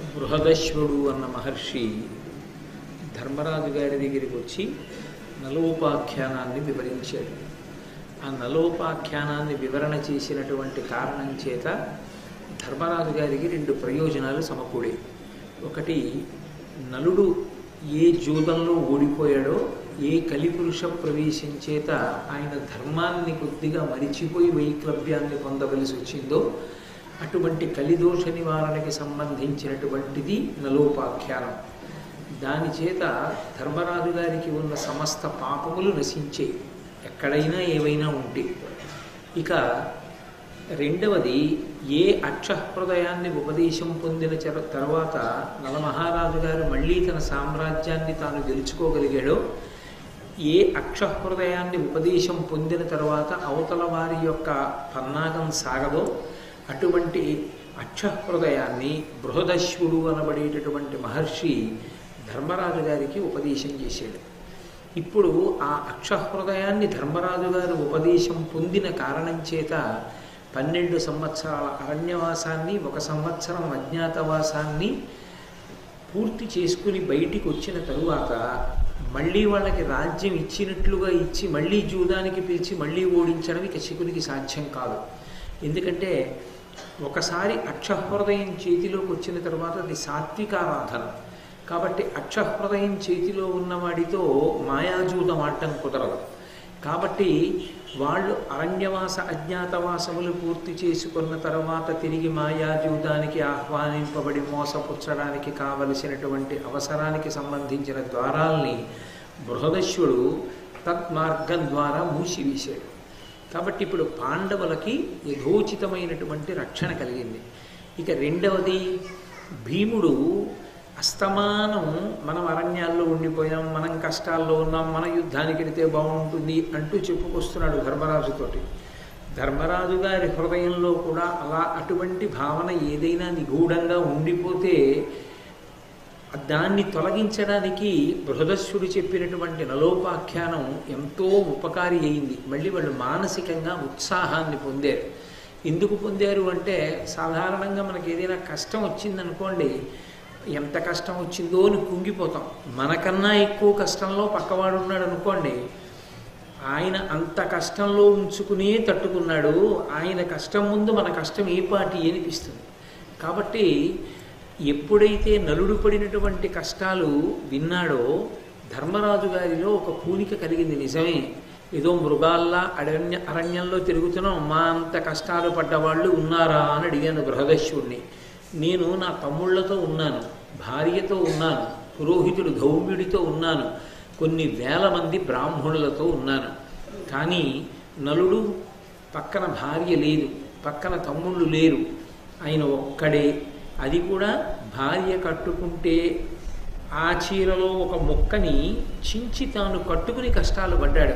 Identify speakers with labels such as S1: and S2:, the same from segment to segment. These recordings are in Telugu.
S1: బృహదశ్వుడు అన్న మహర్షి ధర్మరాజు గారి దగ్గరికి వచ్చి నలోపాఖ్యానాన్ని వివరించాడు. ఆ నలోపాఖ్యానాన్ని వివరణ చేసినటువంటి కారణం చేత ధర్మరాజు గారికి రెండు ప్రయోజనాలు సమకూడే. ఒకటి, నలుడు ఏ జూదంలో ఓడిపోయాడో, ఏ కలిపురుష ప్రవేశం చేత ఆయన ధర్మాన్ని కొద్దిగా మరిచిపోయి వైక్లభ్యాన్ని పొందవలసి వచ్చిందో అటువంటి కలిదోష నివారణకి సంబంధించినటువంటిది నలోపాఖ్యానం. దాని చేత ధర్మరాజు గారికి ఉన్న సమస్త పాపములు నశించే, ఎక్కడైనా ఏవైనా ఉంటే. ఇక రెండవది, ఏ అక్షహృదయాన్ని ఉపదేశం పొందిన తర్వాత నలమహారాజు గారు మళ్ళీ తన సామ్రాజ్యాన్ని తాను గెలుచుకోగలిగాడో, ఏ అక్షహృదయాన్ని ఉపదేశం పొందిన తర్వాత అవతల వారి యొక్క పన్నాగం సాగదో అటువంటి అక్షహృదయాన్ని బృహదశ్వుడు అనబడేటటువంటి మహర్షి ధర్మరాజు గారికి ఉపదేశం చేశాడు. ఇప్పుడు ఆ అక్షహృదయాన్ని ధర్మరాజు గారు ఉపదేశం పొందిన కారణం చేత 12 సంవత్సరాల అరణ్యవాసాన్ని, 1 సంవత్సరం అజ్ఞాతవాసాన్ని పూర్తి చేసుకుని బయటికి వచ్చిన తరువాత మళ్ళీ వాళ్ళకి రాజ్యం ఇచ్చినట్లుగా ఇచ్చి మళ్ళీ జూదానికి పిలిచి మళ్ళీ ఓడించడం ఇక శకునికి సాధ్యం కాదు. ఎందుకంటే ఒకసారి అక్షహృదయం చేతిలోకి వచ్చిన తర్వాత అది సాత్వికారాధన కాబట్టి అక్షహృదయం చేతిలో ఉన్నవాడితో మాయాజూతం ఆడటం కుదరదు. కాబట్టి వాళ్ళు అరణ్యవాస అజ్ఞాతవాసములు పూర్తి చేసుకున్న తర్వాత తిరిగి మాయాజూతానికి ఆహ్వానింపబడి మోసపుచ్చడానికి కావలసినటువంటి అవసరానికి సంబంధించిన ద్వారాల్ని బృహదశ్వుడు తత్మార్గం ద్వారా మూసివేశాడు. కాబట్టి ఇప్పుడు పాండవులకి యథోచితమైనటువంటి రక్షణ కలిగింది. ఇక రెండవది, భీముడు అస్తమానం మనం అరణ్యాల్లో ఉండిపోయాం, మనం కష్టాల్లో ఉన్నాం, మన యుద్ధానికి వెళితే బాగుంటుంది అంటూ చెప్పుకొస్తున్నాడు ధర్మరాజుతోటి. ధర్మరాజు గారి హృదయంలో కూడా అలా అటువంటి భావన ఏదైనా నిగూఢంగా ఉండిపోతే దాన్ని తొలగించడానికి బృహదశ్వుడు చెప్పినటువంటి నలోపాఖ్యానం ఎంతో ఉపకారి అయింది. మళ్ళీ వాళ్ళు మానసికంగా ఉత్సాహాన్ని పొందారు. ఎందుకు పొందారు అంటే, సాధారణంగా మనకి ఏదైనా కష్టం వచ్చిందనుకోండి, ఎంత కష్టం వచ్చిందో అని కుంగిపోతాం. మనకన్నా ఎక్కువ కష్టంలో పక్కవాడు ఉన్నాడు అనుకోండి, ఆయన అంత కష్టంలో ఉంచుకునే తట్టుకున్నాడు, ఆయన కష్టం ముందు మన కష్టం ఏ పాటి అనిపిస్తుంది. కాబట్టి ఎప్పుడైతే నలుడు పడినటువంటి కష్టాలు విన్నాడో ధర్మరాజు గారిలో ఒక పూనిక కలిగింది. నిజమే, ఏదో మృగాల్లా అరణ్యంలో తిరుగుతున్నాం, మా అంత కష్టాలు పడ్డవాళ్ళు ఉన్నారా అని అడిగాను బృహదశ్వుడిని. నేను నా తమ్ముళ్లతో ఉన్నాను, భార్యతో ఉన్నాను, పురోహితుడు ధౌమ్యుడితో ఉన్నాను, కొన్ని వేల మంది బ్రాహ్మణులతో ఉన్నాను. కానీ నలుడు పక్కన భార్య లేదు, పక్కన తమ్ముళ్ళు లేరు, ఆయన ఒక్కడే. అది కూడా భార్య కట్టుకుంటే ఆ చీరలో ఒక ముక్కని చించి తాను కట్టుకుని కష్టాలు పడ్డాడు.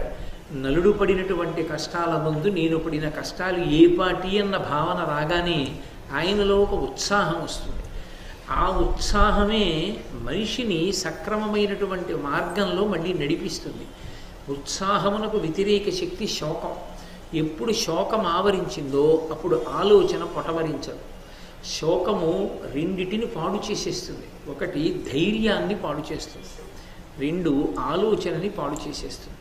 S1: నలుడు పడినటువంటి కష్టాల ముందు నేను పడిన కష్టాలు ఏ పాటి అన్న భావన రాగానే ఆయనలో ఒక ఉత్సాహం వస్తుంది. ఆ ఉత్సాహమే మనిషిని సక్రమమైనటువంటి మార్గంలో మళ్ళీ నడిపిస్తుంది. ఉత్సాహమునకు వ్యతిరేక శక్తి శోకం. ఎప్పుడు శోకం ఆవరించిందో అప్పుడు ఆలోచన పొటమరించదు. శోకము రెండిటిని పాడు చేసేస్తుంది. ఒకటి ధైర్యాన్ని పాడు చేస్తుంది, 2 ఆలోచనని పాడు చేసేస్తుంది.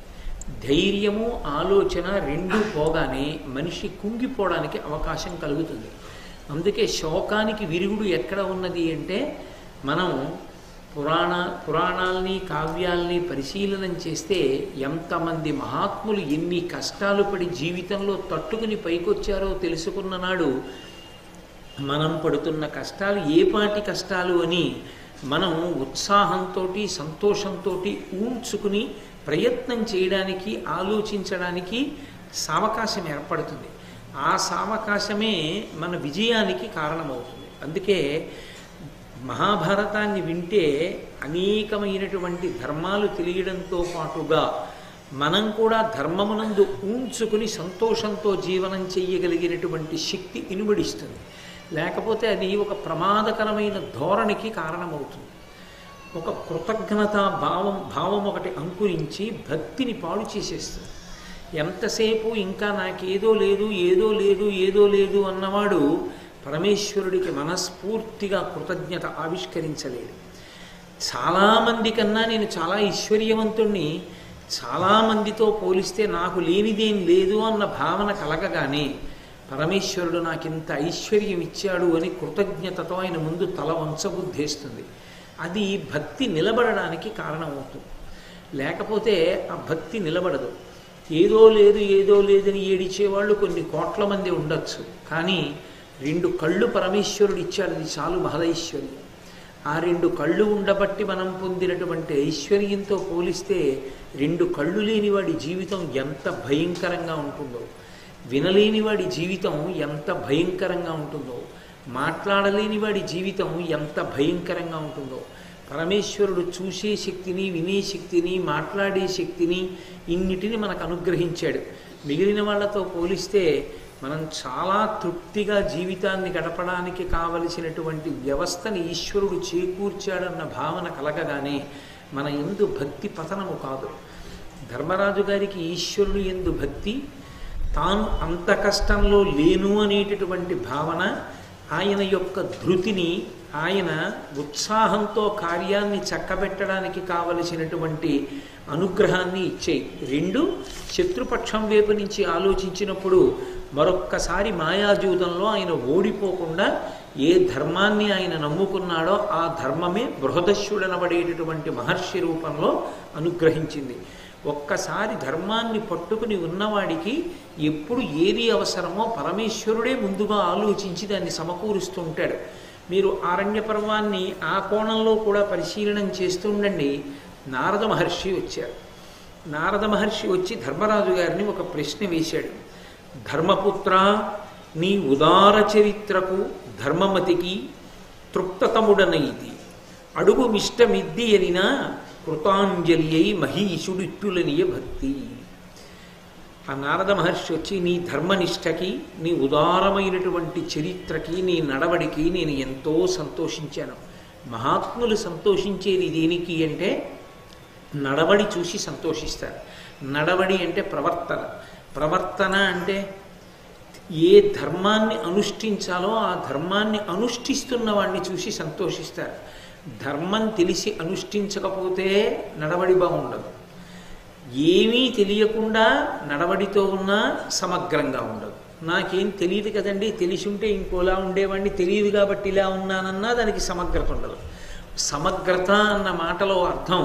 S1: ధైర్యము ఆలోచన రెండూ పోగానే మనిషి కుంగిపోవడానికి అవకాశం కలుగుతుంది. అందుకే శోకానికి విరుగుడు ఎక్కడ ఉన్నది అంటే, మనం పురాణాల్ని కావ్యాల్ని పరిశీలనం చేస్తే ఎంతమంది మహాత్ములు ఎన్ని కష్టాలు పడి జీవితంలో తట్టుకుని పైకొచ్చారో తెలుసుకున్న నాడు మనం పడుతున్న కష్టాలు ఏపాటి కష్టాలు అని మనం ఉత్సాహంతో సంతోషంతో ఊంచుకుని ప్రయత్నం చేయడానికి, ఆలోచించడానికి సావకాశం ఏర్పడుతుంది. ఆ సావకాశమే మన విజయానికి కారణమవుతుంది. అందుకే మహాభారతాన్ని వింటే అనేకమైనటువంటి ధర్మాలు తెలియడంతో పాటుగా మనం కూడా ధర్మమునందు ఊంచుకుని సంతోషంతో జీవనం చెయ్యగలిగినటువంటి శక్తి ఇనుబడిస్తుంది. లేకపోతే అది ఒక ప్రమాదకరమైన ధోరణికి కారణమవుతుంది. ఒక కృతజ్ఞతా భావం ఒకటి అంకురించి భక్తిని పాడు చేసేస్తుంది. ఎంతసేపు ఇంకా నాకేదో లేదు ఏదో లేదు ఏదో లేదు అన్నవాడు పరమేశ్వరుడికి మనస్ఫూర్తిగా కృతజ్ఞత ఆవిష్కరించలేడు. చాలామంది కన్నా నేను చాలా ఐశ్వర్యవంతుణ్ణి, చాలామందితో పోలిస్తే నాకు లేనిదేం లేదు అన్న భావన కలగగానే పరమేశ్వరుడు నాకింత ఐశ్వర్యం ఇచ్చాడు అని కృతజ్ఞతతో ఆయన ముందు తల వంచబుద్ధేస్తుంది. అది భక్తి నిలబడడానికి కారణమవుతుంది. లేకపోతే ఆ భక్తి నిలబడదు. ఏదో లేదు ఏదో లేదని ఏడిచేవాళ్ళు కొన్ని కోట్ల మంది ఉండొచ్చు, కానీ 2 కళ్ళు పరమేశ్వరుడు ఇచ్చాడు, అది చాలు మహదైశ్వర్యం. ఆ 2 కళ్ళు ఉండబట్టి మనం పొందినటువంటి ఐశ్వర్యంతో పోలిస్తే 2 కళ్ళు లేని వాడి జీవితం ఎంత భయంకరంగా ఉంటుందో, వినలేని వాడి జీవితం ఎంత భయంకరంగా ఉంటుందో, మాట్లాడలేని వాడి జీవితం ఎంత భయంకరంగా ఉంటుందో. పరమేశ్వరుడు చూసే శక్తిని, వినే శక్తిని, మాట్లాడే శక్తిని, ఇన్నిటిని మనకు అనుగ్రహించాడు. మిగిలిన వాళ్ళతో పోలిస్తే మనం చాలా తృప్తిగా జీవితాన్ని గడపడానికి కావలసినటువంటి వ్యవస్థని ఈశ్వరుడు చేకూర్చాడన్న భావన కలగగానే మన యందు భక్తి పతనము కాదు. ధర్మరాజు గారికి ఈశ్వరుడు యందు భక్తి, తాను అంత కష్టంలో లేను అనేటటువంటి భావన, ఆయన యొక్క ధృతిని, ఆయన ఉత్సాహంతో కార్యాన్ని చక్కబెట్టడానికి కావలసినటువంటి అనుగ్రహాన్ని ఇచ్చాయి. 2 శత్రుపక్షం వైపు నుంచి ఆలోచించినప్పుడు మరొక్కసారి మాయాజూతంలో ఆయన ఓడిపోకుండా ఏ ధర్మాన్ని ఆయన నమ్ముకున్నాడో ఆ ధర్మమే బృహదశ్యుడనబడేటటువంటి మహర్షి రూపంలో అనుగ్రహించింది. ఒక్కసారి ధర్మాన్ని పట్టుకుని ఉన్నవాడికి ఎప్పుడు ఏది అవసరమో పరమేశ్వరుడే ముందుగా ఆలోచించి దాన్ని సమకూరుస్తూ ఉంటాడు. మీరు ఆరణ్య పర్వాన్ని ఆ కోణంలో కూడా పరిశీలనం చేస్తూ ఉండండి. నారద మహర్షి వచ్చారు. నారద మహర్షి వచ్చి ధర్మరాజు గారిని ఒక ప్రశ్న వేశాడు. ధర్మపుత్ర, నీ ఉదార చరిత్రకు ధర్మమతికి తృప్తతముడనైతి అడుగు మిష్టమిద్ది అనినా కృతాంజలి అయి మహీషుడిట్టులనియ భక్తి. ఆ నారద మహర్షి వచ్చి నీ ధర్మనిష్టకి, నీ ఉదారమైనటువంటి చరిత్రకి, నీ నడవడికి నేను ఎంతో సంతోషించాను. మహాత్ములు సంతోషించేది దేనికి అంటే నడవడి చూసి సంతోషిస్తారు. నడవడి అంటే ప్రవర్తన, ప్రవర్తన అంటే ఏ ధర్మాన్ని అనుష్ఠించాలో ఆ ధర్మాన్ని అనుష్ఠిస్తున్న వాడిని చూసి సంతోషిస్తారు. ధర్మం తెలిసి అనుష్ఠించకపోతే నడవడి బాగుండదు. ఏమీ తెలియకుండా నడవడితో ఉన్నా సమగ్రంగా ఉండదు. నాకేం తెలియదు కదండి, తెలిసి ఉంటే ఇంకోలా ఉండేవాడిని, తెలియదు కాబట్టి ఇలా ఉన్నానన్నా దానికి సమగ్రత ఉండదు. సమగ్రత అన్న మాటలో అర్థం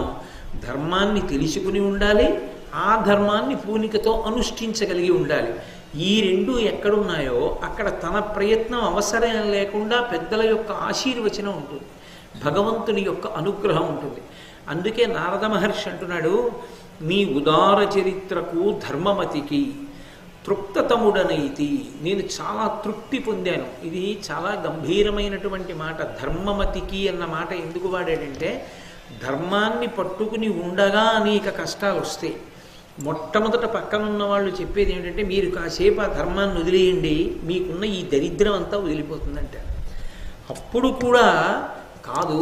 S1: ధర్మాన్ని తెలుసుకుని ఉండాలి, ఆ ధర్మాన్ని పూనికతో అనుష్ఠించగలిగి ఉండాలి. ఈ 2 ఎక్కడున్నాయో అక్కడ తన ప్రయత్నం అవసరం లేకుండా పెద్దల యొక్క ఆశీర్వచనం ఉంటుంది, భగవంతుని యొక్క అనుగ్రహం ఉంటుంది. అందుకే నారద మహర్షి అంటున్నాడు, నీ ఉదార చరిత్రకు ధర్మమతికి తృప్తతముడనైతి, నేను చాలా తృప్తి పొందాను. ఇది చాలా గంభీరమైనటువంటి మాట. ధర్మమతికి అన్న మాట ఎందుకు వాడాడంటే ధర్మాన్ని పట్టుకుని ఉండగా అనేక కష్టాలు వస్తాయి. మొట్టమొదట పక్కనున్న వాళ్ళు చెప్పేది ఏంటంటే మీరు కాసేపు ఆ ధర్మాన్ని వదిలేయండి, మీకున్న ఈ దరిద్రం అంతా వదిలిపోతుందంట. అప్పుడు కూడా కాదు,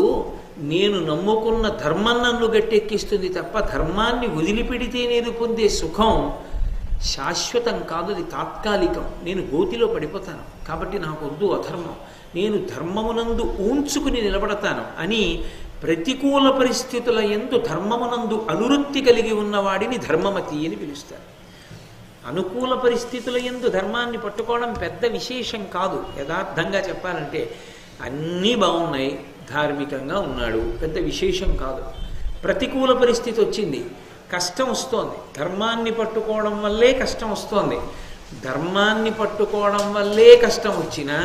S1: నేను నమ్ముకున్న ధర్మం నన్ను గట్టెక్కిస్తుంది తప్ప ధర్మాన్ని వదిలిపెడితే నేను పొందే సుఖం శాశ్వతం కాదు, అది తాత్కాలికం. నేను గోతిలో పడిపోతాను, కాబట్టి నాకు వద్దు అధర్మం, నేను ధర్మమునందు ఊంచుకుని నిలబడతాను అని ప్రతికూల పరిస్థితుల యందు ధర్మమునందు అనురక్తి కలిగి ఉన్నవాడిని ధర్మమతి అని పిలుస్తారు. అనుకూల పరిస్థితుల యందు ధర్మాన్ని పట్టుకోవడం పెద్ద విశేషం కాదు. యథార్థంగా చెప్పాలంటే అన్నీ బాగున్నాయి, ధార్మికంగా ఉన్నాడు, పెద్ద విశేషం కాదు. ప్రతికూల పరిస్థితి వచ్చింది, కష్టం వస్తోంది, ధర్మాన్ని పట్టుకోవడం వల్లే కష్టం వస్తోంది. ధర్మాన్ని పట్టుకోవడం వల్లే కష్టం వచ్చినా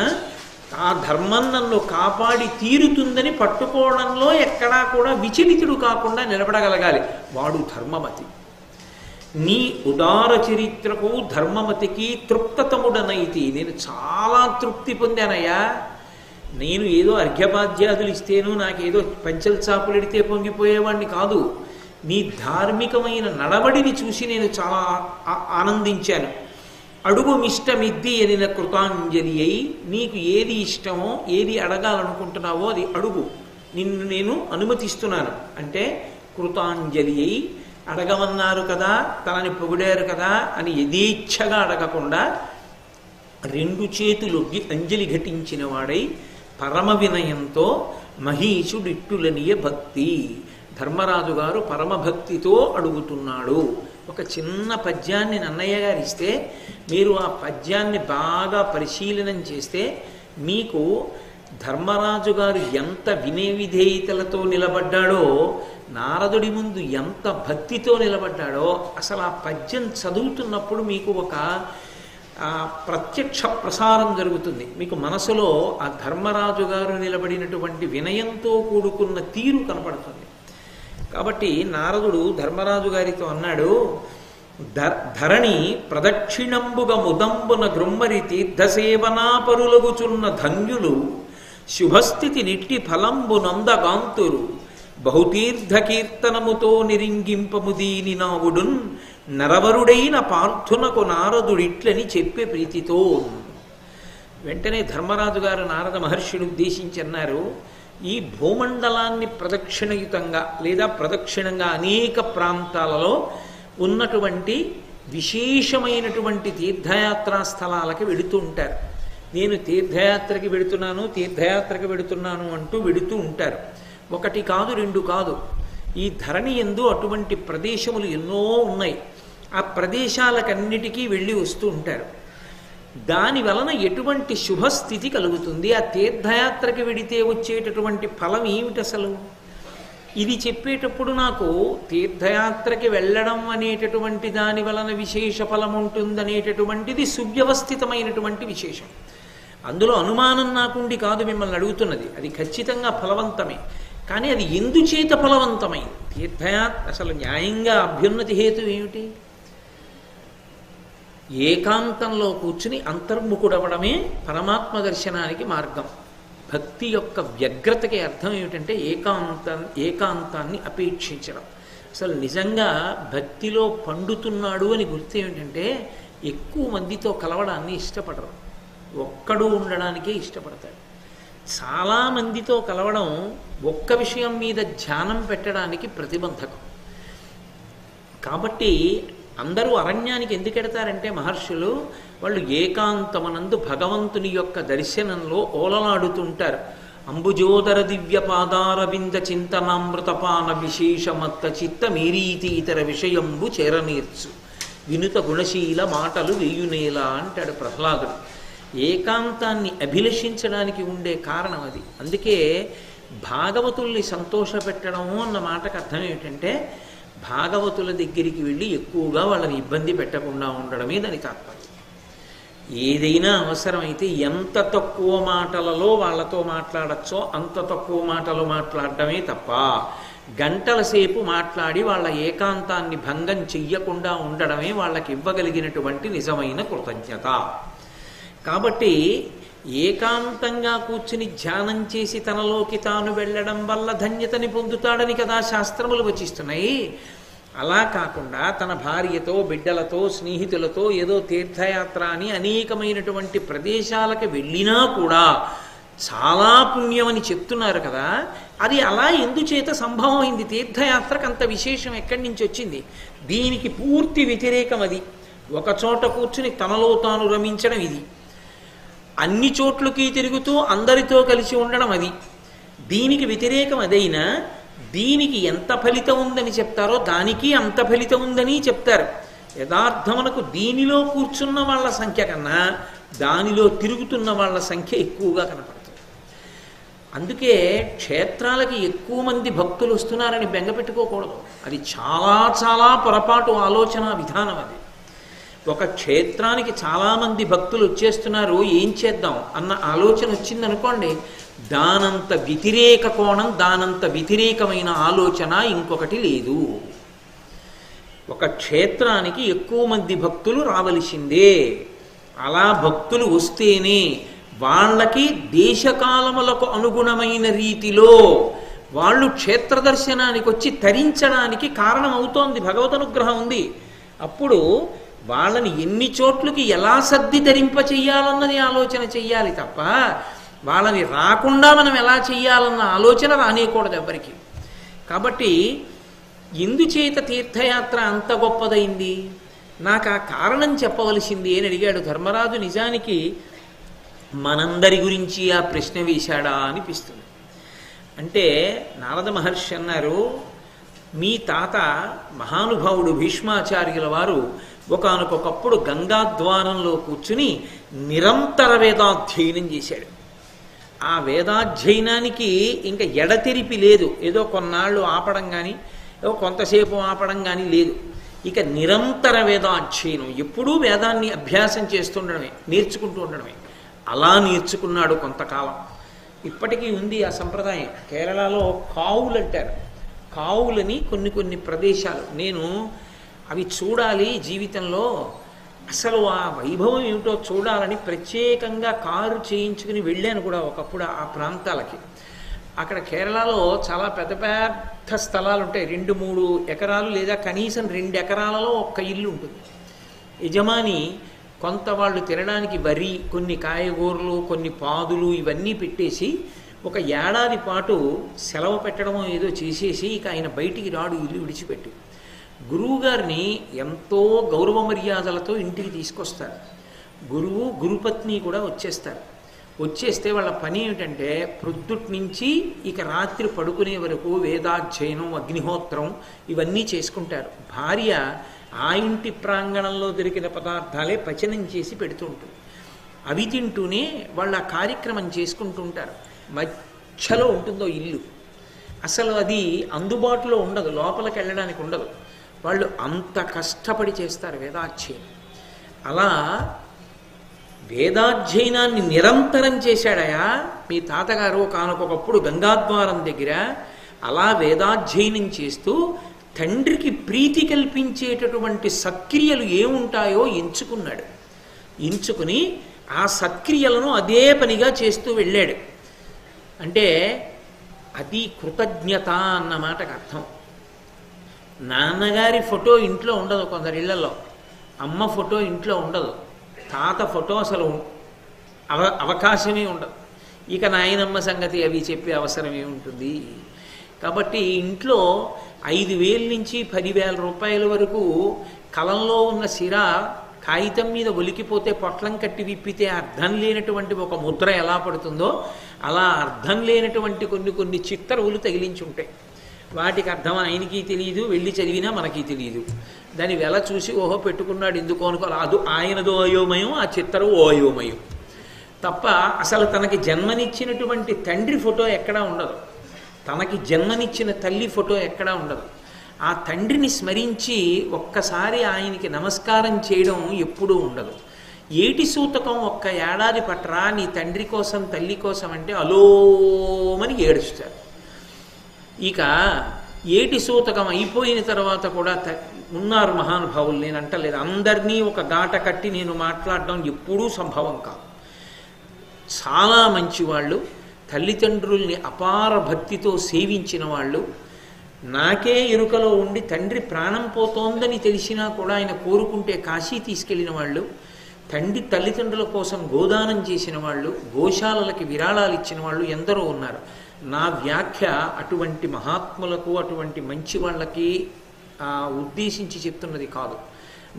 S1: ఆ ధర్మం నన్ను కాపాడి తీరుతుందని పట్టుకోవడంలో ఎక్కడా కూడా విచలితుడు కాకుండా నిలబడగలగాలి, వాడు ధర్మమతి. నీ ఉదార చరిత్రకు ధర్మమతికి తృప్తతముడనైతి, నేను చాలా తృప్తి పొందానయ్యా. నేను ఏదో అర్ఘ్యపాద్యాదులు ఇస్తేను, నాకేదో పంచల చాపులెడితే పొంగిపోయేవాడిని కాదు. నీ ధార్మికమైన నడవడిని చూసి నేను చాలా ఆనందించాను. అడుగు మిష్టమిద్ది అనిన కృతాంజలి అయి, నీకు ఏది ఇష్టమో ఏది అడగాలనుకుంటున్నావో అది అడుగు, నిన్ను నేను అనుమతిస్తున్నాను అంటే కృతాంజలి అయి, అడగమన్నారు కదా, తనని పొగిడారు కదా అని యథేచ్ఛగా అడగకుండా రెండు చేతులొగ్గి అంజలి ఘటించిన వాడై పరమ వినయంతో మహీషుడిట్టులనియ భక్తి, ధర్మరాజు గారు పరమభక్తితో అడుగుతున్నాడు. ఒక చిన్న పద్యాన్ని నన్నయ్య గారు ఇస్తే మీరు ఆ పద్యాన్ని బాగా పరిశీలనం చేస్తే మీకు ధర్మరాజు గారు ఎంత వినయవిధేయతలతో నిలబడ్డాడో, నారదుడి ముందు ఎంత భక్తితో నిలబడ్డాడో అసలు ఆ పద్యం చదువుతున్నప్పుడు మీకు ఒక ప్రత్యక్ష ప్రసారం జరుగుతుంది. మీకు మనసులో ఆ ధర్మరాజు గారు నిలబడినటువంటి వినయంతో కూడుకున్న తీరు కనపడుతుంది. కాబట్టి నారదుడు ధర్మరాజు గారితో అన్నాడు, ధరణి ప్రదక్షిణంబుగ ముదంబున గృమ్మరి తీర్థసేవనాపరులగుచున్న ధన్యులు శుభస్థితి నిట్టి ఫలంబు నందగాంతురు బహుతీర్థ కీర్తనముతో నిరింగింపము దీని నావుడున్ నరవరుడైన పార్థునకు నారదుడిట్లని చెప్పే ప్రీతితో. వెంటనే ధర్మరాజు గారు నారద మహర్షిని ఉద్దేశించి అన్నారు, ఈ భూమండలాన్ని ప్రదక్షిణయుతంగా లేదా ప్రదక్షిణంగా అనేక ప్రాంతాలలో ఉన్నటువంటి విశేషమైనటువంటి తీర్థయాత్రా స్థలాలకి వెళుతూ ఉంటారు. నేను తీర్థయాత్రకి వెడుతున్నాను అంటూ వెడుతూ ఉంటారు. ఒకటి కాదు, రెండు కాదు. ఈ ధరణి యందు అటువంటి ప్రదేశములు ఎన్నో ఉన్నాయి. ఆ ప్రదేశాలకన్నిటికీ వెళ్ళి వస్తూ ఉంటారు. దాని వలన ఎటువంటి శుభస్థితి కలుగుతుంది, ఆ తీర్థయాత్రకి వెడితే వచ్చేటటువంటి ఫలం ఏమిటి అసలు? ఇది చెప్పేటప్పుడు నాకు తీర్థయాత్రకి వెళ్ళడం అనేటటువంటి దాని వలన విశేష ఫలం ఉంటుందనేటటువంటిది సువ్యవస్థితమైనటువంటి విశేషం. అందులో అనుమానం నాకుండి కాదు మిమ్మల్ని అడుగుతున్నది, అది ఖచ్చితంగా ఫలవంతమే. కానీ అది ఎందుచేత ఫలవంతమైంది? తీర్థయాత్ర అసలు న్యాయంగా అభ్యున్నతి హేతు ఏమిటి? ఏకాంతంలో కూర్చుని అంతర్ముఖుడవడమే పరమాత్మ దర్శనానికి మార్గం. భక్తి యొక్క వ్యగ్రతకి అర్థం ఏమిటంటే ఏకాంతాన్ని అపేక్షించడం. అసలు నిజంగా భక్తిలో పండుతున్నాడు అని గుర్తు ఏమిటంటే ఎక్కువ మందితో కలవడాన్ని ఇష్టపడరు, ఒక్కడు ఉండడానికే ఇష్టపడతాడు. చాలామందితో కలవడం ఒక్క విషయం మీద ధ్యానం పెట్టడానికి ప్రతిబంధకం. కాబట్టి అందరూ అరణ్యానికి ఎందుకు ఎడతారంటే మహర్షులు వాళ్ళు ఏకాంతమనందు భగవంతుని యొక్క దర్శనంలో ఓలలాడుతుంటారు. అంబుజోదర దివ్య పాదారవింద చింతనామృతపాన విశేషమత్త చిత్త మీరీతి ఇతర విషయంబు చేరనీర్చు వినుత గుణశీల మాటలు వేయునేలా అంటాడు ప్రహ్లాదుడు. ఏకాంతాన్ని అభిలషించడానికి ఉండే కారణం అది. అందుకే భాగవతుల్ని సంతోషపెట్టడము అన్న మాటకు అర్థం ఏమిటంటే భాగవతుల దగ్గరికి వెళ్ళి ఎక్కువగా వాళ్ళని ఇబ్బంది పెట్టకుండా ఉండడమే దాని తాత్పర్యం. ఏదైనా అవసరమైతే ఎంత తక్కువ మాటలలో వాళ్ళతో మాట్లాడచ్చో అంత తక్కువ మాటలు మాట్లాడటమే తప్ప గంటల సేపు మాట్లాడి వాళ్ళ ఏకాంతాన్ని భంగం చెయ్యకుండా ఉండడమే వాళ్ళకి ఇవ్వగలిగినటువంటి నిజమైన కృతజ్ఞత. కాబట్టి ఏకాంతంగా కూర్చుని ధ్యానం చేసి తనలోకి తాను వెళ్ళడం వల్ల ధన్యతని పొందుతాడని కదా శాస్త్రములు వచిస్తున్నాయి. అలా కాకుండా తన భార్యతో, బిడ్డలతో, స్నేహితులతో ఏదో తీర్థయాత్ర అని అనేకమైనటువంటి ప్రదేశాలకు వెళ్ళినా కూడా చాలా పుణ్యమని చెప్తున్నారు కదా. అది అలా ఎందుచేత సంభవమైంది? తీర్థయాత్రకు అంత విశేషం ఎక్కడి నుంచి వచ్చింది? దీనికి పూర్తి వ్యతిరేకం అది. ఒక చోట కూర్చుని తనలో తాను రమించడం ఇది, అన్ని చోట్లకి తిరుగుతూ అందరితో కలిసి ఉండడం అది. దీనికి వ్యతిరేకం అదైనా దీనికి ఎంత ఫలితం ఉందని చెప్తారో దానికి అంత ఫలితం ఉందని చెప్తారు. యథార్థమునకు దీనిలో కూర్చున్న వాళ్ళ సంఖ్య కన్నా దానిలో తిరుగుతున్న వాళ్ళ సంఖ్య ఎక్కువగా కనపడుతుంది. అందుకే క్షేత్రాలకి ఎక్కువ మంది భక్తులు వస్తున్నారని బెంగపెట్టుకోకూడదు. అది చాలా చాలా పొరపాటు ఆలోచన విధానం. అది ఒక క్షేత్రానికి చాలామంది భక్తులు వచ్చేస్తున్నారు, ఏం చేద్దాం అన్న ఆలోచన వచ్చిందనుకోండి, దానంత వ్యతిరేక కోణం, దానంత వ్యతిరేకమైన ఆలోచన ఇంకొకటి లేదు. ఒక క్షేత్రానికి ఎక్కువ మంది భక్తులు రావలసిందే. అలా భక్తులు వస్తేనే వాళ్ళకి దేశకాలములకు అనుగుణమైన రీతిలో వాళ్ళు క్షేత్ర దర్శనానికి వచ్చి తరించడానికి కారణం అవుతోంది. భగవద్ అనుగ్రహం ఉంది. అప్పుడు వాళ్ళని ఎన్ని చోట్లకి ఎలా సర్ది ధరింప చెయ్యాలన్నది ఆలోచన చెయ్యాలి తప్ప వాళ్ళని రాకుండా మనం ఎలా చెయ్యాలన్న ఆలోచన రానేయకూడదు ఎవరికి. కాబట్టి ఎందుచేత తీర్థయాత్ర అంత గొప్పదైంది? నాకు ఆ కారణం చెప్పవలసింది అని అడిగాడు ధర్మరాజు. నిజానికి మనందరి గురించి ఆ ప్రశ్న వేశాడా అనిపిస్తుంది. అంటే నారద మహర్షి అన్నారు, మీ తాత మహానుభావుడు భీష్మాచార్యుల వారు ఒకానొకప్పుడు గంగాద్వారంలో కూర్చుని నిరంతర వేదాధ్యయనం చేశాడు. ఆ వేదాధ్యయనానికి ఇంకా ఎడతెరిపి లేదు. ఏదో కొన్నాళ్ళు ఆపడం కానీ ఏదో కొంతసేపు ఆపడం కానీ లేదు. ఇక నిరంతర వేదాధ్యయనం, ఎప్పుడూ వేదాన్ని అభ్యాసం చేస్తుండడమే, నేర్చుకుంటూ ఉండడమే. అలా నేర్చుకున్నాడు కొంతకాలం. ఇప్పటికీ ఉంది ఆ సంప్రదాయం. కేరళలో కావులు అంటారు. కావులని కొన్ని ప్రదేశాలు, నేను అవి చూడాలి జీవితంలో, అసలు ఆ వైభవం ఏమిటో చూడాలని ప్రత్యేకంగా కారు చేయించుకుని వెళ్ళాను కూడా ఒకప్పుడు ఆ ప్రాంతాలకి. అక్కడ కేరళలో చాలా పెద్ద పెద్ద స్థలాలు ఉంటాయి. 2-3 ఎకరాలు లేదా కనీసం 2 ఎకరాలలో ఒక్క ఇల్లు ఉంటుంది. యజమాని కొంత వాళ్ళు తినడానికి వరి, కొన్ని కాయగూరలు, కొన్ని పాదులు ఇవన్నీ పెట్టేసి ఒక ఏడాది పాటు సెలవు పెట్టడమో ఏదో చేసేసి ఇక ఆయన బయటికి రాడు ఇల్లు విడిచిపెట్టి. గురువుగారిని ఎంతో గౌరవ మర్యాదలతో ఇంటికి తీసుకొస్తారు. గురువు గురుపత్ని కూడా వచ్చేస్తారు. వచ్చేస్తే వాళ్ళ పని ఏమిటంటే ప్రొద్దుటి నుంచి ఇక రాత్రి పడుకునే వరకు వేదాధ్యయనం, అగ్నిహోత్రం ఇవన్నీ చేసుకుంటారు. భార్య ఆ ఇంటి ప్రాంగణంలో దొరికిన పదార్థాలే పచనం చేసి పెడుతూ ఉంటుంది. అవి తింటూనే వాళ్ళు ఆ కార్యక్రమం చేసుకుంటూ ఉంటారు. మధ్యలో ఉంటుందో ఇల్లు, అసలు అది అందుబాటులో ఉండదు, లోపలికి వెళ్ళడానికి ఉండదు. వాళ్ళు అంత కష్టపడి చేస్తారు వేదాధ్యయనం. అలా వేదాధ్యయనాన్ని నిరంతరం చేశాడయా మీ తాతగారు కానొకప్పుడు గంగాద్వారం దగ్గర. అలా వేదాధ్యయనం చేస్తూ తండ్రికి ప్రీతి కల్పించేటటువంటి సత్క్రియలు ఏముంటాయో ఎంచుకున్నాడు. ఎంచుకుని ఆ సత్క్రియలను అదే పనిగా చేస్తూ వెళ్ళాడు. అంటే అది కృతజ్ఞత అన్న మాటకు అర్థం. నాన్నగారి ఫోటో ఇంట్లో ఉండదు కొందరిళ్లలో, అమ్మ ఫోటో ఇంట్లో ఉండదు, తాత ఫోటో అసలు అవకాశమే ఉండదు. ఇక నాయనమ్మ సంగతి అవి చెప్పే అవసరమే ఉంటుంది. కాబట్టి ఇంట్లో 5,000 నుంచి 10,000 రూపాయల వరకు కలంలో ఉన్న సిరా కాగితం మీద ఒలికిపోతే పొట్లం కట్టి విప్పితే అర్థం లేనటువంటి ఒక ముద్ర ఎలా పడుతుందో అలా అర్థం లేనటువంటి కొన్ని చిత్తరువులు తగిలించి ఉంటాయి. వాటికి అర్థం ఆయనకి తెలియదు, వెళ్ళి చదివినా మనకి తెలియదు. దాని వెల చూసి ఓహో పెట్టుకున్నాడు ఎందుకో అనుకోవాలి. అది ఆయనదో అయోమయం, ఆ చిత్తరువు ఓ అయోమయం తప్ప అసలు తనకి జన్మనిచ్చినటువంటి తండ్రి ఫోటో ఎక్కడా ఉండదు, తనకి జన్మనిచ్చిన తల్లి ఫోటో ఎక్కడా ఉండదు. ఆ తండ్రిని స్మరించి ఒక్కసారి ఆయనకి నమస్కారం చేయడం ఎప్పుడూ ఉండదు. ఏటి సూతకం ఒక్క ఏడాది పట్టరా నీ తండ్రి కోసం తల్లి కోసం అంటే అలోమని ఏడుస్తారు. ఇక ఏటి సూతకం అయిపోయిన తర్వాత కూడా ఉన్నారు మహానుభావులు, నేను అంటలేదు, అందరినీ ఒక గాట కట్టి నేను మాట్లాడడం ఎప్పుడూ సంభవం కాదు. చాలా మంచివాళ్ళు, తల్లిదండ్రుల్ని అపార భక్తితో సేవించిన వాళ్ళు, నాకే ఎరుకలో ఉండి తండ్రి ప్రాణం పోతోందని తెలిసినా కూడా ఆయన కోరుకుంటే కాశీ తీసుకెళ్ళిన వాళ్ళు, తల్లిదండ్రుల కోసం గోదానం చేసిన వాళ్ళు, గోశాలలకి విరాళాలు ఇచ్చిన వాళ్ళు ఎందరో ఉన్నారు. నా వ్యాఖ్య అటువంటి మహాత్ములకు, అటువంటి మంచి వాళ్ళకి ఉద్దేశించి చెప్తున్నది కాదు.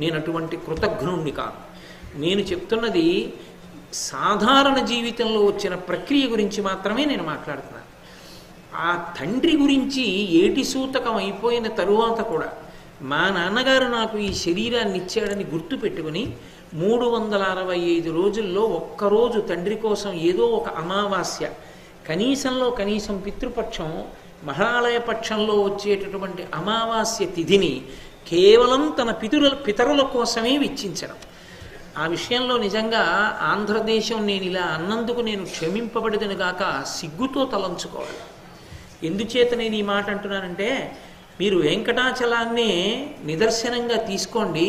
S1: నేను అటువంటి కృతజ్ఞుణ్ణి కాదు. నేను చెప్తున్నది సాధారణ జీవితంలో వచ్చిన ప్రక్రియ గురించి మాత్రమే నేను మాట్లాడుతున్నాను. ఆ తండ్రి గురించి ఏటి సూతకం అయిపోయిన తరువాత కూడా మా నాన్నగారు నాకు ఈ శరీరాన్ని ఇచ్చాడని గుర్తు పెట్టుకుని 365 రోజుల్లో ఒక్కరోజు తండ్రి కోసం ఏదో ఒక అమావాస్య, కనీసం పితృపక్షం, మహాలయ పక్షంలో వచ్చేటటువంటి అమావాస్య తిథిని కేవలం తన పితరుల కోసమే వెచ్చించడం. ఆ విషయంలో నిజంగా ఆంధ్రదేశం నేను ఇలా అన్నందుకు నేను క్షమింపబడిదను గాక సిగ్గుతో తలంచుకోవాలి. ఎందుచేత నేను ఈ మాట అంటున్నానంటే, మీరు వెంకటాచలాన్నే నిదర్శనంగా తీసుకోండి.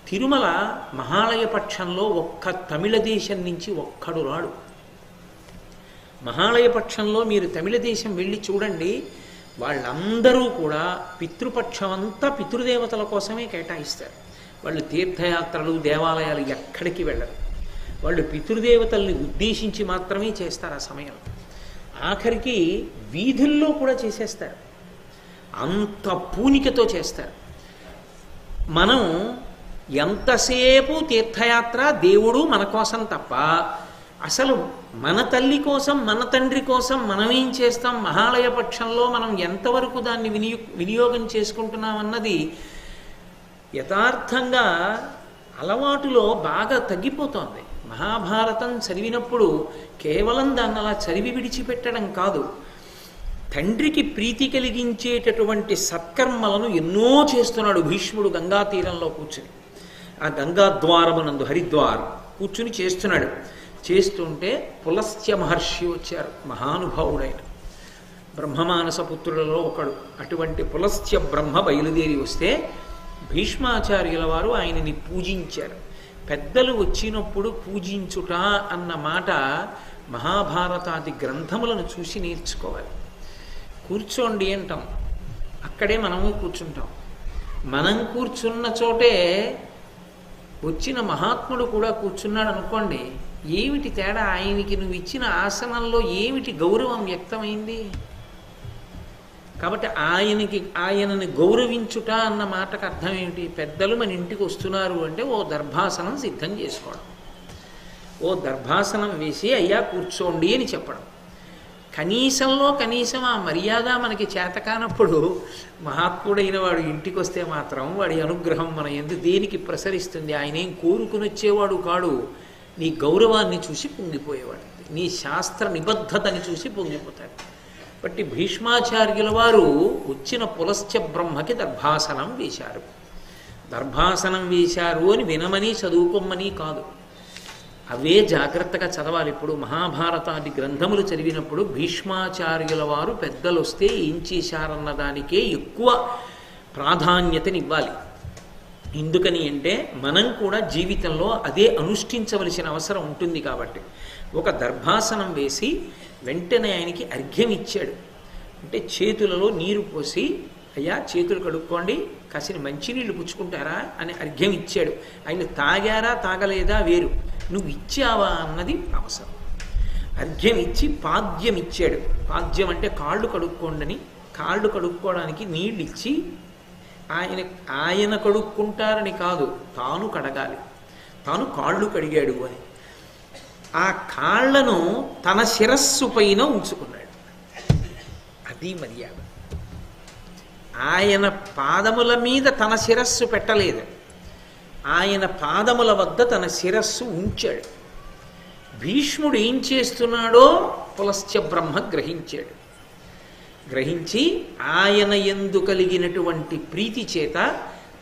S1: తిరుమల మహాలయ పక్షంలో ఒక్క తమిళ దేశం నుంచి ఒక్కడు రాడు. మహాలయ పక్షంలో మీరు తమిళ దేశం వెళ్ళి చూడండి, వాళ్ళందరూ కూడా పితృపక్షం అంతా పితృదేవతల కోసమే కేటాయిస్తారు. వాళ్ళు తీర్థయాత్రలు, దేవాలయాలు ఎక్కడికి వెళ్ళరు. వాళ్ళు పితృదేవతల్ని ఉద్దేశించి మాత్రమే చేస్తారు. ఆ సమయంలో ఆఖరికి వీధుల్లో కూడా చేసేస్తారు, అంత పూనికతో చేస్తారు. మనం ఎంతసేపు తీర్థయాత్ర దేవుడు మన కోసం తప్ప అసలు మన తల్లి కోసం మన తండ్రి కోసం మనం ఏం చేస్తాం, మహాలయ పక్షంలో మనం ఎంతవరకు దాన్ని వినియోగం చేసుకుంటున్నాం అన్నది యథార్థంగా అలవాటులో బాగా తగ్గిపోతోంది. మహాభారతం చదివినప్పుడు కేవలం దాన్ని అలా చదివి విడిచిపెట్టడం కాదు, తండ్రికి ప్రీతి కలిగించేటటువంటి సత్కర్మలను ఎన్నో చేస్తున్నాడు భీష్ముడు. గంగా తీరంలో కూర్చుని, ఆ గంగాద్వారమునందు హరిద్వార్ కూర్చుని చేస్తున్నాడు. చేస్తుంటే పులస్త్య మహర్షి వచ్చారు, మహానుభావుడైన బ్రహ్మమానస పుత్రులలో ఒకడు. అటువంటి పులస్త్య బ్రహ్మ బయలుదేరి వస్తే భీష్మాచార్యుల వారు ఆయనని పూజించారు. పెద్దలు వచ్చినప్పుడు పూజించుట అన్న మాట మహాభారతాది గ్రంథములను చూసి నేర్చుకోవాలి. కూర్చోండి అంటాం, అక్కడే మనము కూర్చుంటాం. మనం కూర్చున్న చోటే వచ్చిన మహాత్ముడు కూడా కూర్చున్నాడు అనుకోండి, ఏమిటి తేడా? ఆయనకి నువ్వు ఇచ్చిన ఆసనంలో ఏమిటి గౌరవం వ్యక్తమైంది? కాబట్టి ఆయనని గౌరవించుట అన్న మాటకు అర్థం ఏమిటి? పెద్దలు మన ఇంటికి వస్తున్నారు అంటే ఓ దర్భాసనం సిద్ధం చేసుకోవడం, ఓ దర్భాసనం వేసి అయ్యా కూర్చోండి అని చెప్పడం. కనీసంలో కనీసం ఆ మర్యాద మనకి చేతకానప్పుడు మహాత్ముడైన వాడు ఇంటికి వస్తే మాత్రం వాడి అనుగ్రహం మన యందు దేనికి ప్రసరిస్తుంది? ఆయన ఏం కోరుకుని వచ్చేవాడు కాడు, నీ గౌరవాన్ని చూసి పొంగిపోయేవాడు, నీ శాస్త్ర నిబద్ధతని చూసి పొంగిపోతాడు. బట్టి భీష్మాచార్యుల వారు వచ్చిన పులస్త్య బ్రహ్మకి దర్భాసనం వేశారు. దర్భాసనం వేశారు అని వినమని చదువుకోమని కాదు, అవే జాగ్రత్తగా చదవాలి. ఇప్పుడు మహాభారతాది గ్రంథములు చదివినప్పుడు భీష్మాచార్యుల వారు పెద్దలు వస్తే ఏం చేశారన్న దానికే ఎక్కువ ప్రాధాన్యతనివ్వాలి. ఎందుకని అంటే మనం కూడా జీవితంలో అదే అనుష్ఠించవలసిన అవసరం ఉంటుంది. కాబట్టి ఒక దర్భాసనం వేసి వెంటనే ఆయనకి అర్ఘ్యం ఇచ్చాడు. అంటే చేతులలో నీరు పోసి, అయ్యా చేతులు కడుక్కోండి, కాసిన మంచినీళ్ళు పుచ్చుకుంటారా అని అర్ఘ్యం ఇచ్చాడు. ఆయన తాగారా తాగలేదా వేరు, నువ్వు ఇచ్చావా అన్నది అవసరం. అర్ఘ్యం ఇచ్చి పాద్యం ఇచ్చాడు. పాద్యం అంటే కాళ్ళు కడుక్కోండి, కాళ్ళు కడుక్కోవడానికి నీళ్ళు ఇచ్చి, ఆయన కడుక్కుంటారని కాదు, తాను కడగాలి, తాను కాళ్ళు కడిగాడు అని. ఆ కాళ్లను తన శిరస్సు పైన ఉంచుకున్నాడు. అది మర్యాద. ఆయన పాదముల మీద తన శిరస్సు పెట్టలేదు, ఆయన పాదముల వద్ద తన శిరస్సు ఉంచాడు. భీష్ముడు ఏం చేస్తున్నాడో పులస్త్య బ్రహ్మ గ్రహించాడు. గ్రహించి ఆయన యందు కలిగినటువంటి ప్రీతి చేత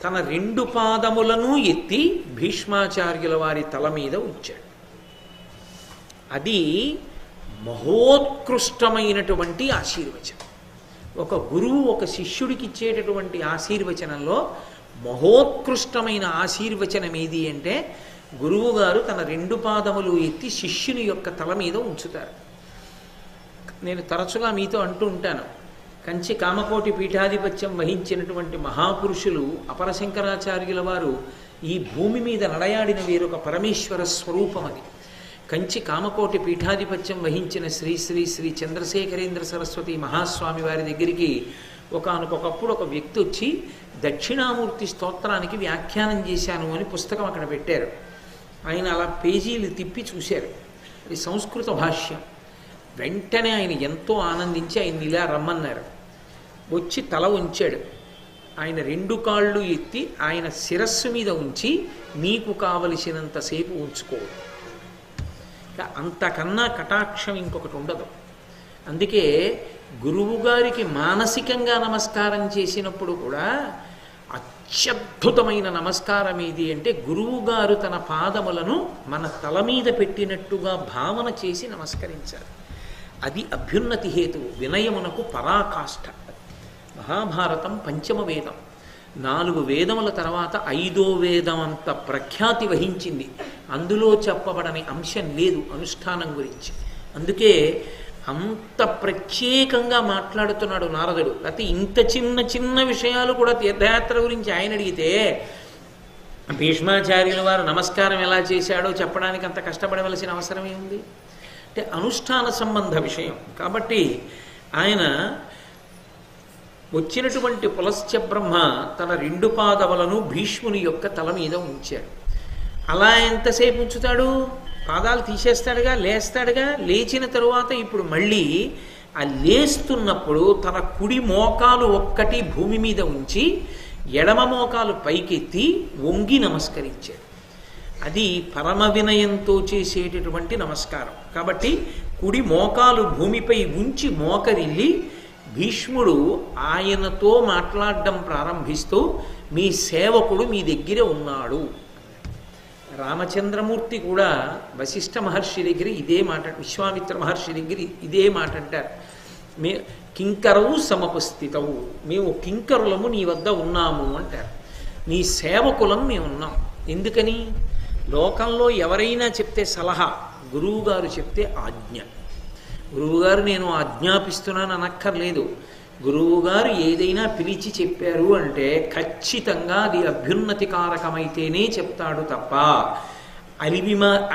S1: తన రెండు పాదములను ఎత్తి భీష్మాచార్యుల వారి తల మీద ఉంచాడు. అది మహోత్కృష్టమైనటువంటి ఆశీర్వచనం. ఒక గురువు ఒక శిష్యుడికి ఇచ్చేటటువంటి ఆశీర్వచనంలో మహోత్కృష్టమైన ఆశీర్వచనం ఏది అంటే, గురువు గారు తన రెండు పాదములు ఎత్తి శిష్యుని యొక్క తల మీద ఉంచుతారు. నేను తరచుగా మీతో అంటూ ఉంటాను, కంచి కామకోటి పీఠాధిపత్యం వహించినటువంటి మహాపురుషులు అపరశంకరాచార్యుల వారు ఈ భూమి మీద నడయాడిన వేరొక పరమేశ్వర స్వరూపం అది. కంచి కామకోటి పీఠాధిపత్యం వహించిన శ్రీ శ్రీ శ్రీ చంద్రశేఖరేంద్ర సరస్వతి మహాస్వామి వారి దగ్గరికి ఒకనకొకప్పుడు ఒక వ్యక్తి వచ్చి దక్షిణామూర్తి స్తోత్రానికి వ్యాఖ్యానం చేశాను అని పుస్తకం అక్కడ పెట్టారు. ఆయన అలా పేజీలు తిప్పి చూశారు, అది సంస్కృత భాష్యం. వెంటనే ఆయన ఎంతో ఆనందించి ఆయన ఇలా రమ్మన్నారు. వచ్చి తల ఉంచాడు. ఆయన రెండు కాళ్ళు ఎత్తి ఆయన శిరస్సు మీద ఉంచి, నీకు కావలసినంతసేపు ఉంచుకోడు, అంతకన్నా కటాక్షం ఇంకొకటి ఉండదు. అందుకే గురువుగారికి మానసికంగా నమస్కారం చేసినప్పుడు కూడా అత్యద్భుతమైన నమస్కారం ఏది అంటే, గురువుగారు తన పాదములను మన తల మీద పెట్టినట్టుగా భావన చేసి నమస్కరించారు. అది అభ్యున్నతి హేతువు, వినయమునకు పరాకాష్ఠ. మహాభారతం పంచమ వేదం, 4 వేదముల తర్వాత 5వ వేదం అంత ప్రఖ్యాతి వహించింది. అందులో చెప్పబడని అంశం లేదు అనుష్ఠానం గురించి. అందుకే అంత ప్రత్యేకంగా మాట్లాడుతున్నాడు నారదుడు. లేకపోతే ఇంత చిన్న చిన్న విషయాలు కూడా తీర్థయాత్ర గురించి ఆయన అడిగితే భీష్మాచార్యుల వారు నమస్కారం ఎలా చేశాడో చెప్పడానికి అంత కష్టపడవలసిన అవసరం ఏముంది అంటే అనుష్ఠాన సంబంధ విషయం. కాబట్టి ఆయన వచ్చినటువంటి పులస్త్య బ్రహ్మ తన 2 పాదములను భీష్ముని యొక్క తల మీద ఉంచాడు. అలా ఎంతసేపు ఉంచుతాడు? పాదాలు తీసేస్తాడుగా, లేస్తాడుగా. లేచిన తరువాత ఇప్పుడు మళ్ళీ ఆ లేస్తున్నప్పుడు తన కుడి మోకాలు ఒక్కటి భూమి మీద ఉంచి ఎడమ మోకాలు పైకెత్తి వంగి నమస్కరించాడు. అది పరమ వినయంతో చేసేటటువంటి నమస్కారం. కాబట్టి కుడి మోకాలు భూమిపై ఉంచి మోకరిల్లి భీష్ముడు ఆయనతో మాట్లాడడం ప్రారంభిస్తూ, మీ సేవకుడు మీ దగ్గర ఉన్నాడు. రామచంద్రమూర్తి కూడా వశిష్ఠ మహర్షి దగ్గర ఇదే మాట, విశ్వామిత్ర మహర్షి దగ్గర ఇదే మాట అంటారు. కింకరవు సమపస్థితవు, మేము కింకరులము నీ వద్ద ఉన్నాము అంటారు. నీ సేవకులం మేము ఉన్నాం. ఎందుకని? లోకంలో ఎవరైనా చెప్తే సలహా, గురువుగారు చెప్తే ఆజ్ఞ. గురువుగారు నేను ఆజ్ఞాపిస్తున్నాను అనక్కర్లేదు. గురువుగారు ఏదైనా పిలిచి చెప్పారు అంటే ఖచ్చితంగా అది అభ్యున్నతికారకమైతేనే చెప్తాడు తప్ప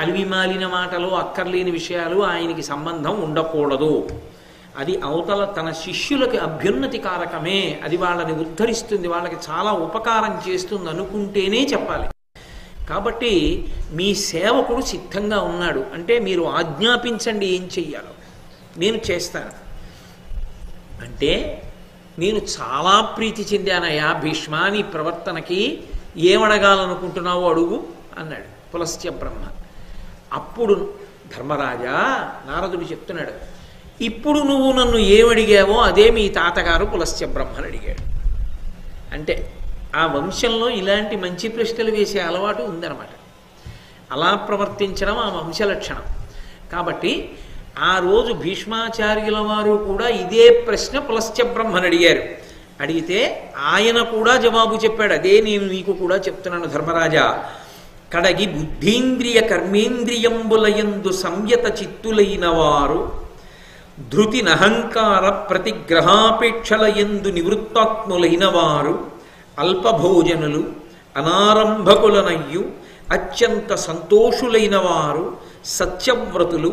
S1: అలివిమాలిన మాటలు, అక్కర్లేని విషయాలు ఆయనకి సంబంధం ఉండకూడదు. అది అవతల తన శిష్యులకి అభ్యున్నతికారకమే, అది వాళ్ళని ఉద్ధరిస్తుంది, వాళ్ళకి చాలా ఉపకారం చేస్తుంది అనుకుంటేనే చెప్పాలి. కాబట్టి మీ సేవకుడు సిద్ధంగా ఉన్నాడు అంటే మీరు ఆజ్ఞాపించండి ఏం చెయ్యాలో నేను చేస్తాను అంటే, నేను చాలా ప్రీతి చెందానయ్యా భీష్మ, నీ ప్రవర్తనకి ఏమడగాలనుకుంటున్నావో అడుగు అన్నాడు పులస్త్య బ్రహ్మ. అప్పుడు ధర్మరాజా, నారదుడు చెప్తున్నాడు, ఇప్పుడు నువ్వు నన్ను ఏమడిగావో అదే మీ తాతగారు పులస్త్య బ్రహ్మను అడిగాడు. అంటే ఆ వంశంలో ఇలాంటి మంచి ప్రశ్నలు వేసే అలవాటు ఉందన్నమాట. అలా ప్రవర్తించడం ఆ వంశలక్షణం. కాబట్టి ఆ రోజు భీష్మాచార్యుల వారు కూడా ఇదే ప్రశ్న పులస్త్య బ్రహ్మను అడిగారు. అడిగితే ఆయన కూడా జవాబు చెప్పాడు. అదే నేను నీకు కూడా చెప్తున్నాను ధర్మరాజా. కడగి బుద్ధీంద్రియ కర్మేంద్రియంబులయందు సంయత చిత్తులైన వారు, ధృతి నహంకార ప్రతిగ్రహాపేక్షలయందు నివృత్తాత్ములైన వారు, అల్పభోజనులు, అనారంభకులనయ్యు అత్యంత సంతోషులైన వారు, సత్యవ్రతులు,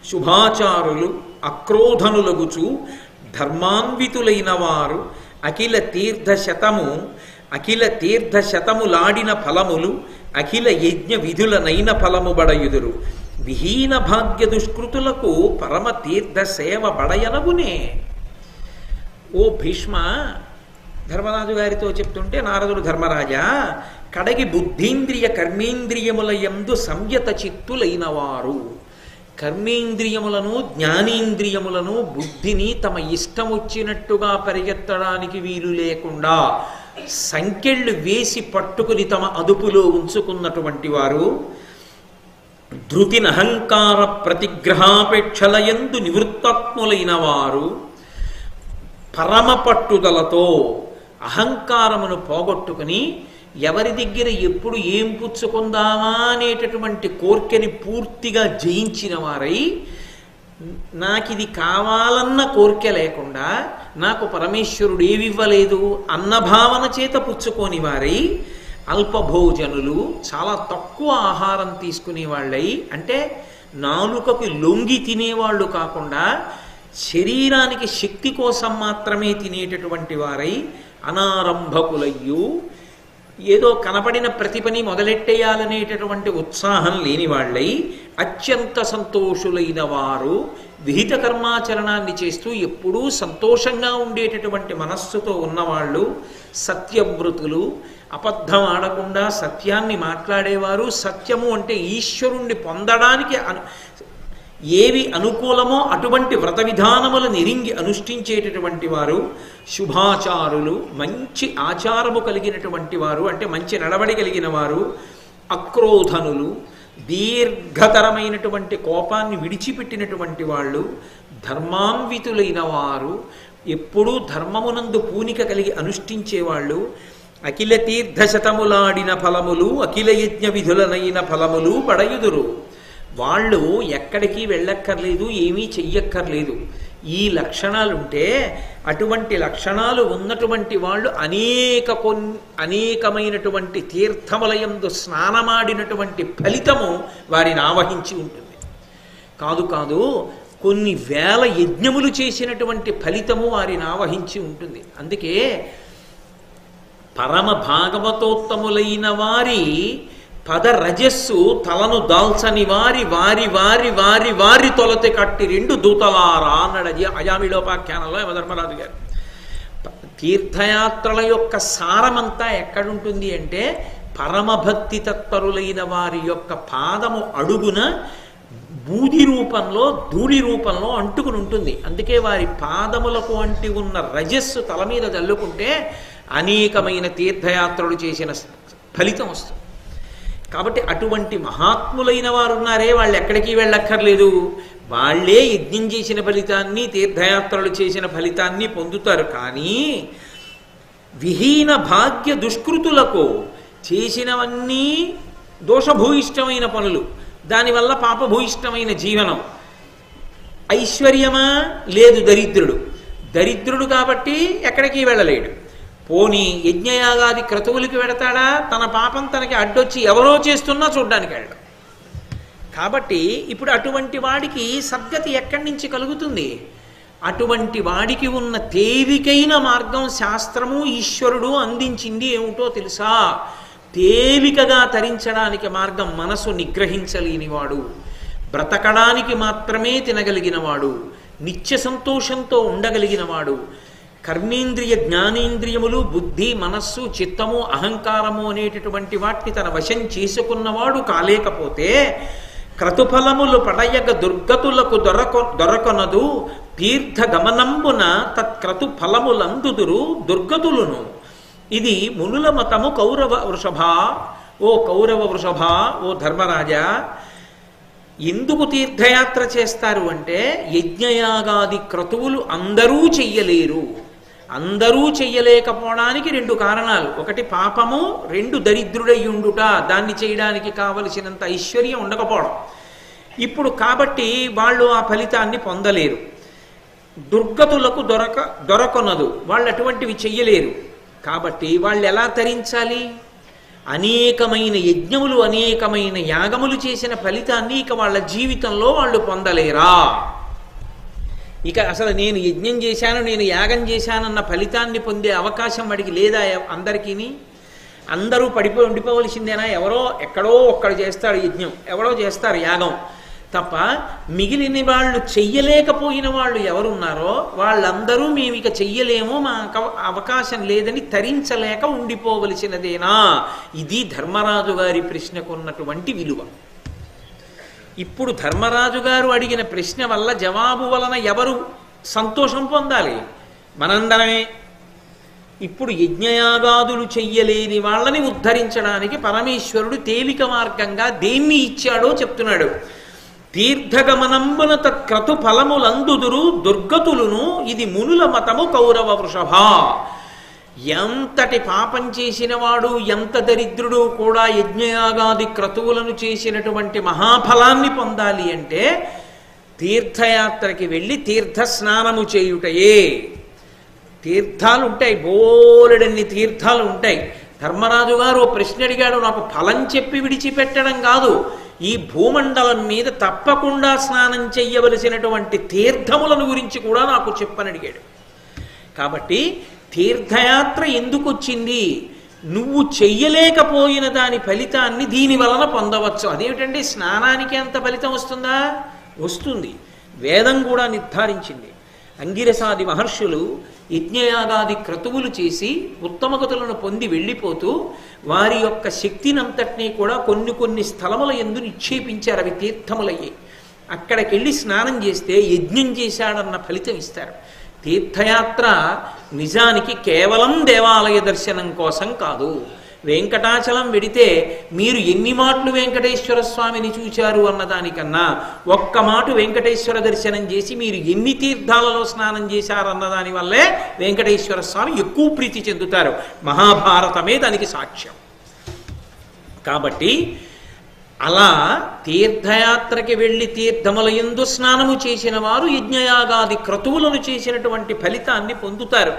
S1: శుభాచారులు, అక్రోధనులగుచు ధర్మాన్వితులైన వారు, అఖిల తీర్థశతములాడిన ఫలములు, అఖిల యజ్ఞ విధులనైన ఫలము బడయుదురు. విహీన భాగ్య దుష్కృతులకు పరమ తీర్థ సేవ బడయనగునే. ఓ భీష్మ, ధర్మరాజు గారితో చెప్తుంటే నారదుడు, ధర్మరాజా, కడగి బుద్ధీంద్రియ కర్మేంద్రియముల యందు సంయత చిత్తులైన వారు, కర్మేంద్రియములను జ్ఞానేంద్రియములను బుద్ధిని తమ ఇష్టం వచ్చినట్టుగా పరిగెత్తడానికి వీలు లేకుండా సంకెళ్ళు వేసి పట్టుకుని తమ అదుపులో ఉంచుకున్నటువంటి వారు, ధృతినహంకార ప్రతిగ్రహాపేక్షలయందు నివృత్తాత్ములైన వారు, పరమ పట్టుదలతో అహంకారమును పోగొట్టుకుని ఎవరి దగ్గర ఎప్పుడు ఏం పుచ్చుకుందామా అనేటటువంటి కోర్కెని పూర్తిగా జయించిన వారై, నాకు ఇది కావాలన్న కోరిక లేకుండా నాకు పరమేశ్వరుడు ఏవివ్వలేదు అన్న భావన చేత పుచ్చుకోని వారై, అల్పభోజనులు, చాలా తక్కువ ఆహారం తీసుకునే వాళ్ళై, అంటే నాలుకకు లొంగి తినేవాళ్ళు కాకుండా శరీరానికి శక్తి కోసం మాత్రమే తినేటటువంటి వారై, అనారంభకులయ్యు, ఏదో కనపడిన ప్రతి పని మొదలెట్టేయాలనేటటువంటి ఉత్సాహం లేని వాళ్ళై, అత్యంత సంతోషులైన వారు, విహిత కర్మాచరణాన్ని చేస్తూ ఎప్పుడూ సంతోషంగా ఉండేటటువంటి మనస్సుతో ఉన్నవాళ్ళు, సత్యవ్రతులు, అబద్ధం ఆడకుండా సత్యాన్ని మాట్లాడేవారు. సత్యము అంటే ఈశ్వరుణ్ణి పొందడానికి ఏవి అనుకూలమో అటువంటి వ్రత విధానములు నిరింగి అనుష్ఠించేటటువంటి వారు, శుభాచారులు, మంచి ఆచారము కలిగినటువంటి వారు, అంటే మంచి నడవడి కలిగిన వారు, అక్రోధనులు, దీర్ఘతరమైనటువంటి కోపాన్ని విడిచిపెట్టినటువంటి వాళ్ళు, ధర్మాన్వితులైన వారు, ఎప్పుడూ ధర్మమునందు పూనిక కలిగి అనుష్ఠించేవాళ్ళు, అఖిల తీర్థశతములాడిన ఫలములు, అఖిల యజ్ఞ విధులనైన ఫలములు పడయుదురు. వాళ్ళు ఎక్కడికి వెళ్ళక్కర్లేదు, ఏమీ చెయ్యక్కర్లేదు. ఈ లక్షణాలుంటే అటువంటి లక్షణాలు ఉన్నటువంటి వాళ్ళు అనేకమైనటువంటి తీర్థములయందు స్నానమాడినటువంటి ఫలితము వారిని ఆవహించి ఉంటుంది. కాదు కొన్ని వేల యజ్ఞములు చేసినటువంటి ఫలితము వారిని ఆవహించి ఉంటుంది. అందుకే పరమ భాగవతోత్తములైన వారి పదరజస్సు తలను దాల్చని వారి వారి వారి వారి వారి తొలతి కట్టి రెండు దూతలారా అన్నాడు అజామిళోపాఖ్యానంలో యమధర్మరాజు గారు. తీర్థయాత్రల యొక్క సారమంతా ఎక్కడుంటుంది అంటే పరమభక్తి తత్పరులైన వారి యొక్క పాదము అడుగున బూది రూపంలో ధూళి రూపంలో అంటుకుని ఉంటుంది. అందుకే వారి పాదములకు అంటి ఉన్న రజస్సు తల మీద చల్లుకుంటే అనేకమైన తీర్థయాత్రలు చేసిన ఫలితం వస్తుంది. కాబట్టి అటువంటి మహాత్ములైన వారు ఉన్నారే, వాళ్ళు ఎక్కడికి వెళ్ళక్కర్లేదు, వాళ్ళే యజ్ఞం చేసిన ఫలితాన్ని తీర్థయాత్రలు చేసిన ఫలితాన్ని పొందుతారు. కానీ విహీన భాగ్య దుష్కృతులకు చేసినవన్నీ దోషభూయిష్టమైన పనులు, దానివల్ల పాపభూయిష్టమైన జీవనం. ఐశ్వర్యమా లేదు, దరిద్రుడు కాబట్టి ఎక్కడికి వెళ్ళలేడు. పోనీ యజ్ఞయాగాది క్రతువులకి వెడతాడా, తన పాపం తనకి అడ్డొచ్చి ఎవరో చేస్తున్నా చూడ్డానికి వెళ్ళడం. కాబట్టి ఇప్పుడు అటువంటి వాడికి సద్గతి ఎక్కడి నుంచి కలుగుతుంది? అటువంటి వాడికి ఉన్న తేలికైన మార్గం శాస్త్రము ఈశ్వరుడు అందించింది ఏమిటో తెలుసా? తేలికగా తరించడానికి మార్గం మనసు నిగ్రహించలేనివాడు, బ్రతకడానికి మాత్రమే తినగలిగినవాడు, నిత్య సంతోషంతో ఉండగలిగినవాడు, కర్మేంద్రియ జ్ఞానేంద్రియములు బుద్ధి మనస్సు చిత్తము అహంకారము అనేటటువంటి వాటిని తన వశం చేసుకున్నవాడు కాలేకపోతే క్రతుఫలములు పడయగ దుర్గతులకు దొరకొనదు తీర్థ గమనంబున తత్క్రతు ఫలములందుదురు దుర్గతులును. ఇది మునుల మతము కౌరవ వృషభ. ఓ కౌరవ వృషభ, ఓ ధర్మరాజా, ఎందుకు తీర్థయాత్ర చేస్తారు అంటే యజ్ఞయాగాది క్రతువులు అందరూ చెయ్యలేరు. అందరూ చెయ్యలేకపోవడానికి రెండు కారణాలు. ఒకటి పాపము, రెండు దరిద్రుడై ఉండుట, దాన్ని చేయడానికి కావలసినంత ఐశ్వర్యం ఉండకపోవడం. ఇప్పుడు కాబట్టి వాళ్ళు ఆ ఫలితాన్ని పొందలేరు. దుర్గతులకు దొరకొనదు, వాళ్ళు అటువంటివి చెయ్యలేరు. కాబట్టి వాళ్ళు ఎలా తరించాలి? అనేకమైన యజ్ఞములు అనేకమైన యాగములు చేసిన ఫలితాన్ని ఇక వాళ్ళ జీవితంలో వాళ్ళు పొందలేరా? ఇక అసలు నేను యజ్ఞం చేశాను, నేను యాగం చేశానన్న ఫలితాన్ని పొందే అవకాశం వాడికి లేదా? అందరికీ అందరూ పడిపోయి ఉండిపోవలసిందేనా? ఎవరో ఎక్కడో ఒక్కడు చేస్తాడు యజ్ఞం, ఎవరో చేస్తారు యాగం తప్ప మిగిలిన వాళ్ళు చెయ్యలేకపోయిన వాళ్ళు ఎవరున్నారో వాళ్ళందరూ మేము ఇక చెయ్యలేము, మాకు అవకాశం లేదని తరించలేక ఉండిపోవలసినదేనా? ఇది ధర్మరాజు గారి ప్రశ్నకు ఉన్నటువంటి విలువ. ఇప్పుడు ధర్మరాజు గారు అడిగిన ప్రశ్న వల్ల జవాబు వలన ఎవరు సంతోషం పొందాలి? మనందరమే. ఇప్పుడు యజ్ఞయాగాదులు చెయ్యలేని వాళ్ళని ఉద్ధరించడానికి పరమేశ్వరుడు తేలిక మార్గంగా దేన్ని ఇచ్చాడో చెప్తున్నాడు. తీర్థగమనంబున తత్క్రతు ఫలములందుదురు దుర్గతులును, ఇది మునుల మతము కౌరవ వృషభ. ఎంతటి పాపం చేసిన వాడు, ఎంత దరిద్రుడు కూడా యజ్ఞయాగాది క్రతువులను చేసినటువంటి మహాఫలాన్ని పొందాలి అంటే తీర్థయాత్రకి వెళ్ళి తీర్థ స్నానము చేయుటయే. తీర్థాలు ఉంటాయి, బోలెడన్ని తీర్థాలు ఉంటాయి. ధర్మరాజు గారు ప్రశ్న అడిగాడు, నాకు ఫలం చెప్పి విడిచిపెట్టడం కాదు, ఈ భూమండలం మీద తప్పకుండా స్నానం చెయ్యవలసినటువంటి తీర్థములను గురించి కూడా నాకు చెప్పని అడిగాడు. కాబట్టి తీర్థయాత్ర ఎందుకు వచ్చింది? నువ్వు చెయ్యలేకపోయిన దాని ఫలితాన్ని దీని వలన పొందవచ్చు. అదేమిటండి, స్నానానికి అంత ఫలితం వస్తుందా? వస్తుంది. వేదం కూడా నిర్ధారించింది. అంగిరసాది మహర్షులు యజ్ఞయాగాది క్రతువులు చేసి ఉత్తమగతులను పొంది వెళ్ళిపోతూ వారి యొక్క శక్తినంతటినీ కూడా కొన్ని కొన్ని స్థలముల యందు నిక్షేపించారు. అవి తీర్థములయ్యాయి. అక్కడికి వెళ్ళి స్నానం చేస్తే యజ్ఞం చేశాడన్న ఫలితం ఇస్తారు. తీర్థయాత్ర నిజానికి కేవలం దేవాలయ దర్శనం కోసం కాదు. వెంకటాచలం వెడితే మీరు ఎన్ని మాటలు వెంకటేశ్వర స్వామిని చూచారు అన్నదానికన్నా ఒక్క మాట వెంకటేశ్వర దర్శనం చేసి మీరు ఎన్ని తీర్థాలలో స్నానం చేశారన్నదాని వల్లే వెంకటేశ్వర స్వామి ఎక్కువ ప్రీతి చెందుతారు. మహాభారతమే దానికి సాక్ష్యం. కాబట్టి అలా తీర్థయాత్రకి వెళ్ళి తీర్థముల యందు స్నానము చేసిన వారు యజ్ఞయాగాది క్రతువులను చేసినటువంటి ఫలితాన్ని పొందుతారు.